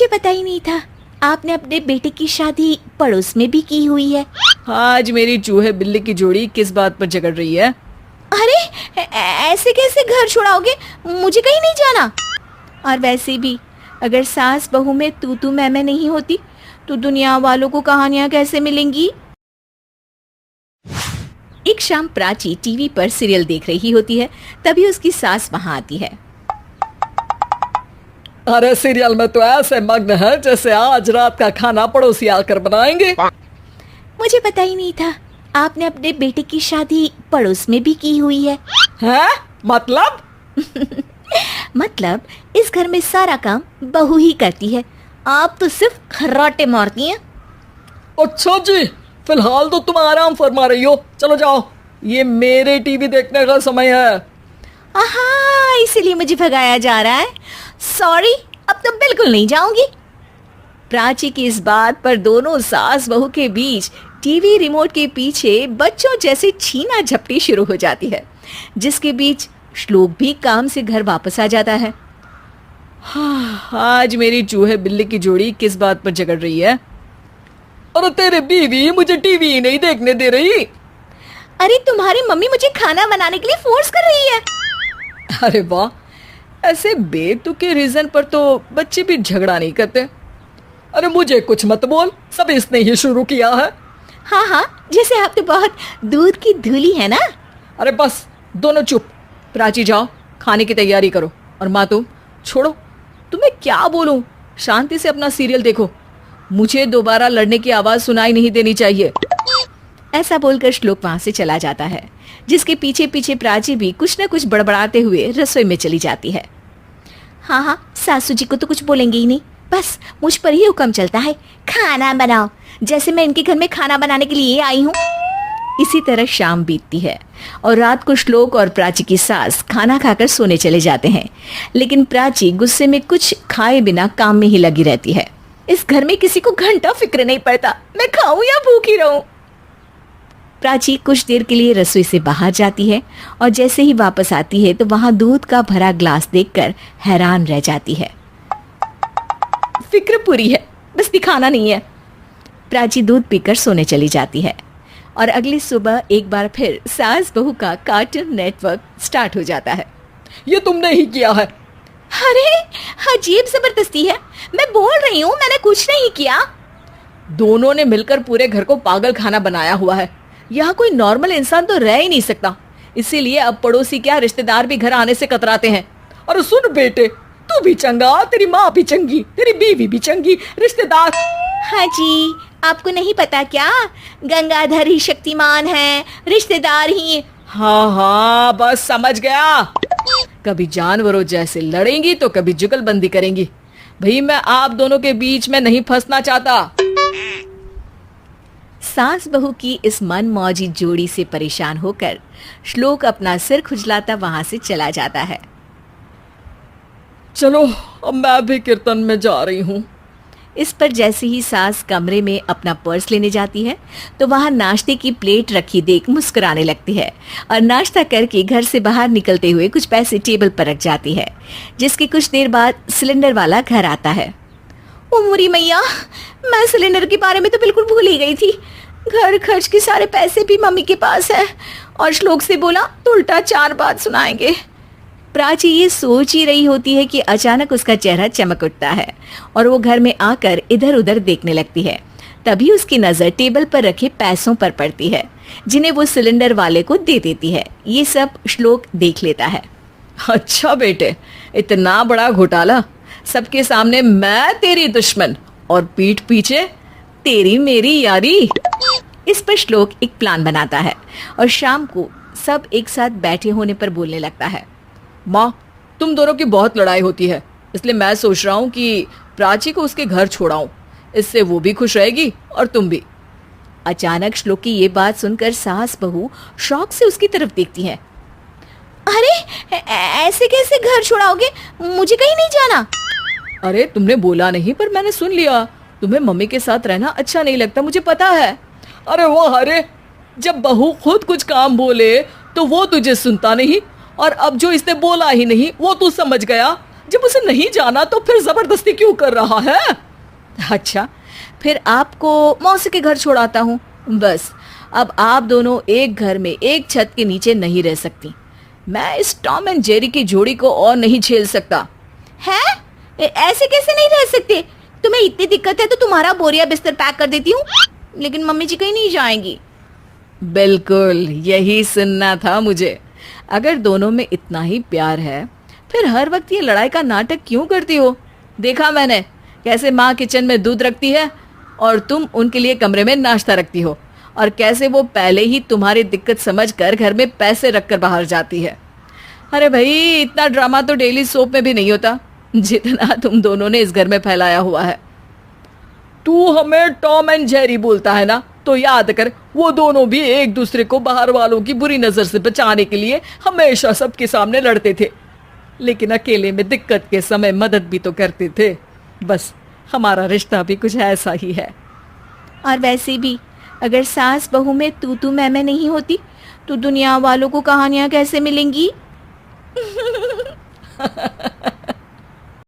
मुझे पता ही नहीं था आपने अपने बेटे की शादी पड़ोस में भी की हुई है। आज मेरी चूहे बिल्ली की जोड़ी किस बात पर झगड़ रही है? अरे ऐसे कैसे घर छुड़ाओगे, मुझे कहीं नहीं जाना। और वैसे भी अगर सास बहू में तू मैं नहीं होती तो दुनिया वालों को कहानियां कैसे मिलेंगी। एक शाम प्राची टीवी पर सीरियल देख रही होती है, तभी उसकी सास वहां आती है। अरे सीरियल में तो ऐसे मग्न है जैसे आज रात का खाना पड़ोसी आकर बनाएंगे। मुझे पता ही नहीं था आपने अपने बेटे की शादी पड़ोस में भी की हुई है। हैं? मतलब? मतलब इस घर में सारा काम बहू ही करती है, आप तो सिर्फ खर्राटे मारती हैं। अच्छा जी, फिलहाल तो तुम आराम फरमा रही हो, चलो जाओ, ये मेरे टीवी देखने का समय है। आहा, इसीलिए मुझे भगाया जा रहा है। सॉरी, अब तो बिल्कुल नहीं जाऊंगी। प्राची की इस बात पर दोनों सास बहू के बीच टीवी रिमोट के पीछे बच्चों जैसे छीना झपटी शुरू हो जाती है, जिसके बीच श्लोक भी काम से घर वापस आ जाता है। आज मेरी चूहे बिल्ली की जोड़ी किस बात पर झगड़ रही है? अरे तेरे बीवी मुझे टीवी नहीं देखने दे रही। अरे तुम्हारी मम्मी मुझे खाना बनाने के लिए फोर्स कर रही है। अरे वाह, ऐसे बेतुके रीजन पर तो बच्चे भी झगड़ा नहीं करते। अरे मुझे कुछ मत बोल, सब इसने ही शुरू किया है। हाँ हाँ, जैसे आप तो बहुत दूध की धूली है ना। अरे बस दोनों चुप। प्राची जाओ, खाने की तैयारी करो। और माँ तुम छोड़ो, तुम्हें क्या बोलूं, शांति से अपना सीरियल देखो, मुझे दोबारा लड़ने की आवाज सुनाई नहीं देनी चाहिए। ऐसा बोलकर श्लोक वहां से चला जाता है, जिसके पीछे पीछे प्राची भी कुछ न कुछ बड़बड़ाते हुए रसोई में चली जाती है। हाँ हाँ, सासू जी को तो कुछ बोलेंगे ही नहीं, बस मुझ पर ही हुक्म चलता है, खाना बनाओ, जैसे मैं इनके घर में खाना बनाने के लिए आई हूँ। इसी तरह शाम बीतती है और रात को श्लोक और प्राची की सास खाना खाकर सोने चले जाते हैं, लेकिन प्राची गुस्से में कुछ खाए बिना काम में ही लगी रहती है। इस घर में किसी को घंटा फिक्र नहीं पड़ता, मैं खाऊं या भूखी रहूं। प्राची कुछ देर के लिए रसोई से बाहर जाती है और जैसे ही वापस आती है तो वहां दूध का भरा ग्लास देखकर हैरान रह जाती है। फिक्र पूरी है, बस दिखाना नहीं है। प्राची दूध पीकर सोने चली जाती है और अगली सुबह एक बार फिर सास बहू का कार्टून नेटवर्क स्टार्ट हो जाता है। ये तुमने ही किया है। अरे अजीब जबरदस्ती है, मैं बोल रही हूँ मैंने कुछ नहीं किया। दोनों ने मिलकर पूरे घर को पागल खाना बनाया हुआ है। यहाँ कोई नॉर्मल इंसान तो रह ही नहीं सकता, इसीलिए अब पड़ोसी क्या रिश्तेदार भी घर आने से कतराते हैं। और सुन बेटे, तू भी चंगा, तेरी माँ भी चंगी, तेरी बीवी भी चंगी, रिश्तेदार। हाँ जी, आपको नहीं पता क्या, गंगाधर ही शक्तिमान है, रिश्तेदार ही। हाँ हाँ, बस समझ गया। कभी जानवरों जैसे लड़ेंगी तो कभी जुगलबंदी करेंगी। भाई मैं आप दोनों के बीच में नहीं फंसना चाहता। सास बहू की इस मन मौजी जोड़ी से परेशान होकर श्लोक अपना सिर खुजलाता वहां से चला जाता है। चलो अब मैं भी कीर्तन में जा रही हूँ। इस पर जैसे ही सास कमरे में अपना पर्स लेने जाती है तो वहां नाश्ते की प्लेट रखी देख मुस्कुराने लगती है और नाश्ता करके घर से बाहर निकलते हुए कुछ पैसे टेबल पर रख जाती है, जिसके कुछ देर बाद सिलेंडर वाला घर आता है। ओ मोरी मैया, मैं सिलेंडर के बारे में तो बिल्कुल भूल ही गई थी। घर खर्च के सारे पैसे भी मम्मी के पास है और श्लोक से बोला तो उल्टा 4 बात सुनाएंगे। प्राची ये सोच ही रही होती है कि अचानक उसका चेहरा चमक उठता है और वो घर में आकर इधर उधर देखने लगती है। तभी उसकी नजर टेबल पर रखे पैसों पर पड़ती है, जिन्हें वो सिलेंडर वाले को दे देती है। ये सब श्लोक देख लेता है। अच्छा बेटे, इतना बड़ा घोटाला, सबके सामने मैं तेरी दुश्मन और पीठ पीछे तेरी मेरी यारी। इस पर श्लोक एक प्लान बनाता है और शाम को सब एक साथ बैठे होने पर बोलने लगता है। माँ, तुम दोनों की बहुत लड़ाई होती है, इसलिए मैं सोच रहा हूँ कि प्राची को उसके घर छोड़ाऊं, इससे वो भी खुश रहेगी और तुम भी। अचानक श्लोक की ये बात सुनकर सास बहू शौक से उसकी तरफ देखती है। अरे ऐसे कैसे घर छोड़ाओगे, मुझे कहीं नहीं जाना। अरे तुमने बोला नहीं पर मैंने सुन लिया, तुम्हें मम्मी के साथ रहना अच्छा नहीं लगता, मुझे पता है। अरे वो अरे, जब बहू खुद कुछ काम बोले तो वो तुझे सुनता नहीं, और अब जो इसने बोला ही नहीं वो तू समझ गया। जब उसे नहीं जाना तो फिर जबरदस्ती क्यों कर रहा है? अच्छा, फिर आपको मौसी के घर छोड़ाता हूँ। बस अब आप दोनों एक घर में एक छत के नीचे नहीं रह सकती। मैं इस टॉम एंड जेरी की जोड़ी को और नहीं झेल सकता। है? ऐसे कैसे नहीं रह सकते? तुम्हें इतनी दिक्कत है तो तुम्हारा बोरिया बिस्तर पैक कर देती हूँ, लेकिन मम्मी जी कहीं नहीं जाएंगी। बिल्कुल यही सुनना था मुझे। अगर दोनों में इतना ही प्यार है फिर हर वक्त ये लड़ाई का नाटक क्यों करती हो? देखा मैंने कैसे माँ किचन में दूध रखती है और तुम उनके लिए कमरे में नाश्ता रखती हो, और कैसे वो पहले ही तुम्हारी दिक्कत समझकर घर में पैसे रखकर बाहर जाती है। अरे भाई, इतना ड्रामा तो डेली सोप में भी नहीं होता जितना तुम दोनों ने इस घर में फैलाया हुआ है। तू हमें टॉम एंड जेरी बोलता है ना, तो याद कर वो दोनों भी एक दूसरे को बाहर वालों की बुरी नजर से बचाने के लिए हमेशा सबके सामने लड़ते थे, लेकिन अकेले में दिक्कत के समय मदद भी तो करते थे। बस हमारा रिश्ता भी कुछ ऐसा ही है। और वैसे भी अगर सास बहू में तू मैं नहीं होती तो दुनिया वालों को कहानियां कैसे मिलेंगी?